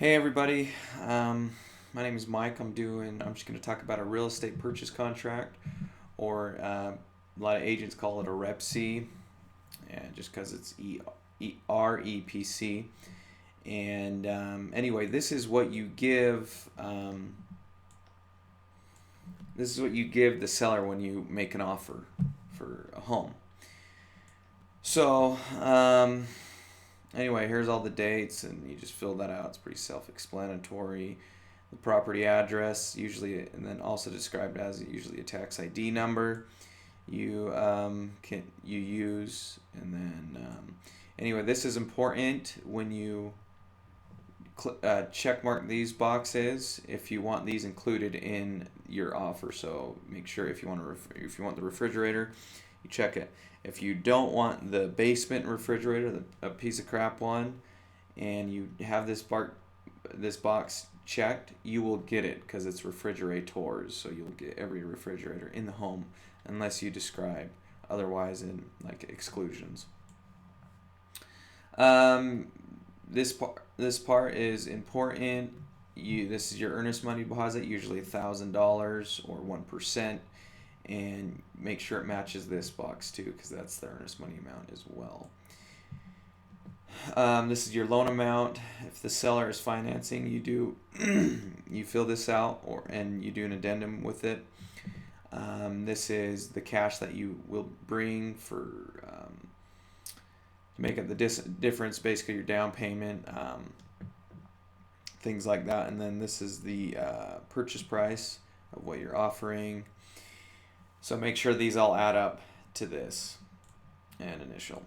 Hey everybody, my name is Mike. I'm just going to talk about a real estate purchase contract, or a lot of agents call it a REPC, and just because it's REPC. And anyway, this is what you give the seller when you make an offer for a home. So anyway, here's all the dates, and you just fill that out. It's pretty self-explanatory. The property address, usually, and then also described as usually a tax ID number. You use, and then anyway, this is important when you check mark these boxes if you want these included in your offer. So make sure if you want the refrigerator, you check it. If you don't want the basement refrigerator, a piece of crap one, and you have this box checked, you will get it because it's refrigerators. So you'll get every refrigerator in the home unless you describe otherwise in like exclusions. This part is important. This is your earnest money deposit, usually $1,000 or 1%, and make sure it matches this box too, because that's the earnest money amount as well. This is your loan amount. If the seller is financing, you fill this out, and you do an addendum with it. This is the cash that you will bring to make up the difference, basically your down payment, things like that. And then this is the purchase price of what you're offering. So make sure these all add up to this and initial.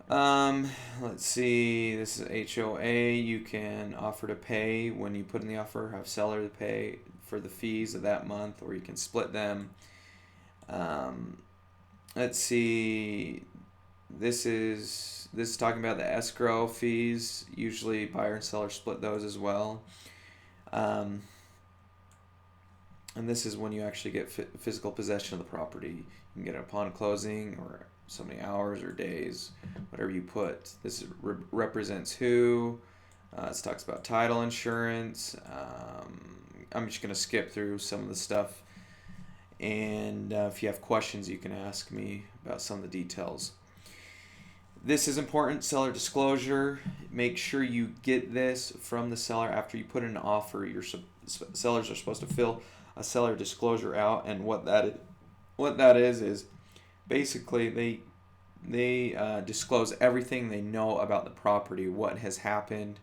Let's see, this is HOA. You can offer to pay when you put in the offer, have seller to pay for the fees of that month, or you can split them. Let's see, this is talking about the escrow fees. Usually buyer and seller split those as well. And this is when you actually get physical possession of the property. You can get it upon closing, or so many hours or days, whatever you put. This represents who. This talks about title insurance. I'm just going to skip through some of the stuff. And if you have questions, you can ask me about some of the details. This is important, seller disclosure. Make sure you get this from the seller after you put in an offer. Your sellers are supposed to fill a seller disclosure out, and what that is basically they disclose everything they know about the property, what has happened,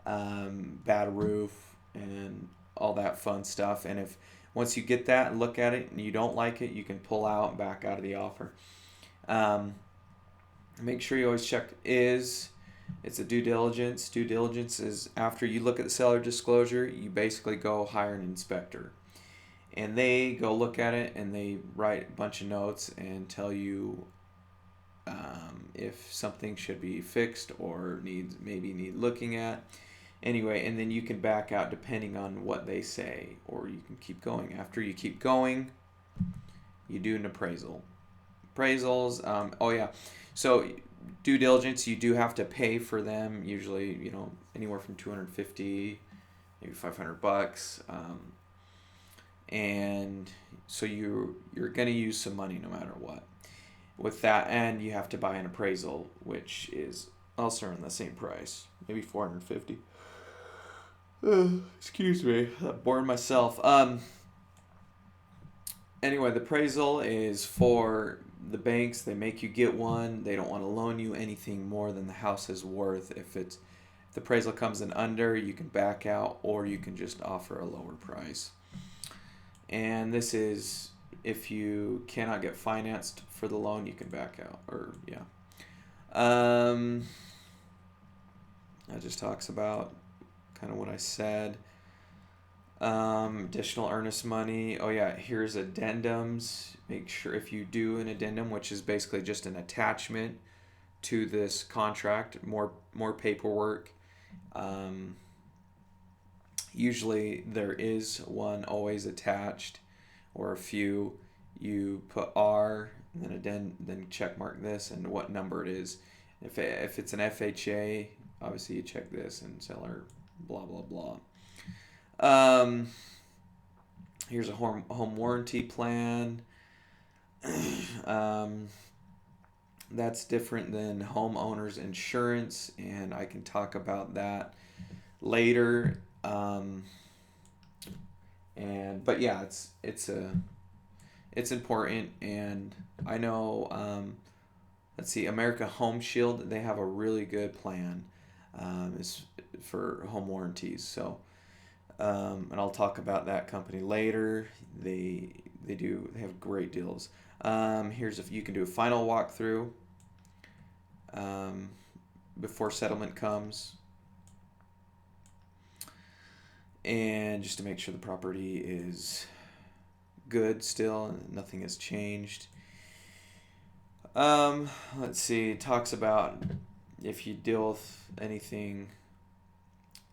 bad roof, and all that fun stuff. And if once you get that and look at it and you don't like it, you can pull out and back out of the offer. Make sure you always check it's a due diligence. Due diligence is after you look at the seller disclosure, you basically go hire an inspector. And they go look at it, and they write a bunch of notes and tell you if something should be fixed or need looking at. Anyway, and then you can back out depending on what they say, or you can keep going. After you keep going, you do an appraisal. Appraisals, so due diligence, you do have to pay for them, usually, anywhere from $250, maybe $500. And so you're going to use some money no matter what with that, and you have to buy an appraisal, which is also around the same price, maybe $450. Excuse me, I'm bored myself. Anyway, the appraisal is for the banks. They make you get one. They don't want to loan you anything more than the house is worth. If the appraisal comes in under, you can back out, or you can just offer a lower price. And this is if you cannot get financed for the loan, you can back out. That just talks about kind of what I said. Additional earnest money. Here's addendums. Make sure if you do an addendum, which is basically just an attachment to this contract, more paperwork. Usually there is one always attached, or a few. You put R, and then check mark this and what number it is. If it's an FHA, obviously you check this and seller blah blah blah. Here's a home warranty plan. That's different than homeowners insurance, and I can talk about that later. But yeah, it's important, and I know. Let's see, America Home Shield. They have a really good plan, is for home warranties. So, and I'll talk about that company later. They have great deals. Here's if you can do a final walkthrough before settlement comes, and just to make sure the property is good still and nothing has changed. Let's see. It talks about if you deal with anything,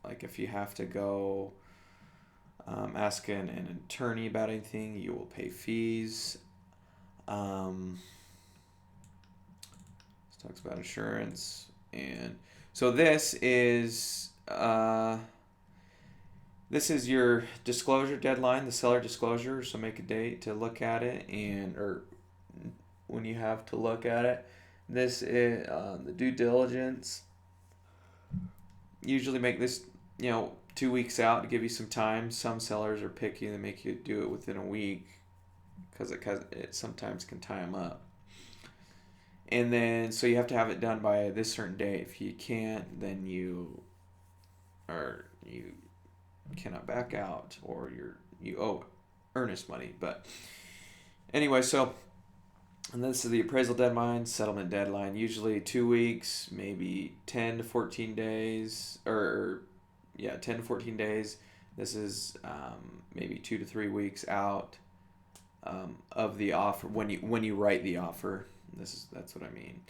like if you have to go ask an attorney about anything, you will pay fees. This talks about insurance, and so this is your disclosure deadline, the seller disclosure. So make a date to look at it, or when you have to look at it. This is the due diligence. Usually make this 2 weeks out to give you some time. Some sellers are picky and make you do it within a week because it sometimes can tie them up. And then so you have to have it done by this certain date. If you can't, then you cannot back out, or you owe earnest money. But anyway, so. And this is the appraisal deadline, settlement deadline, usually 2 weeks, maybe 10 to 14 days, 10 to 14 days. This is maybe 2 to 3 weeks out of the offer when you write the offer. That's what I mean.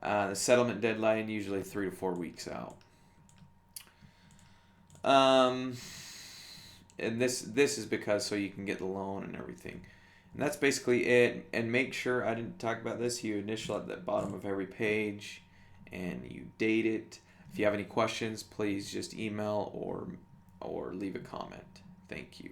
The settlement deadline usually 3 to 4 weeks out. And this is because so you can get the loan and everything. And that's basically it. And make sure, I didn't talk about this, you initial at the bottom of every page and you date it. If you have any questions, please just email or leave a comment. Thank you.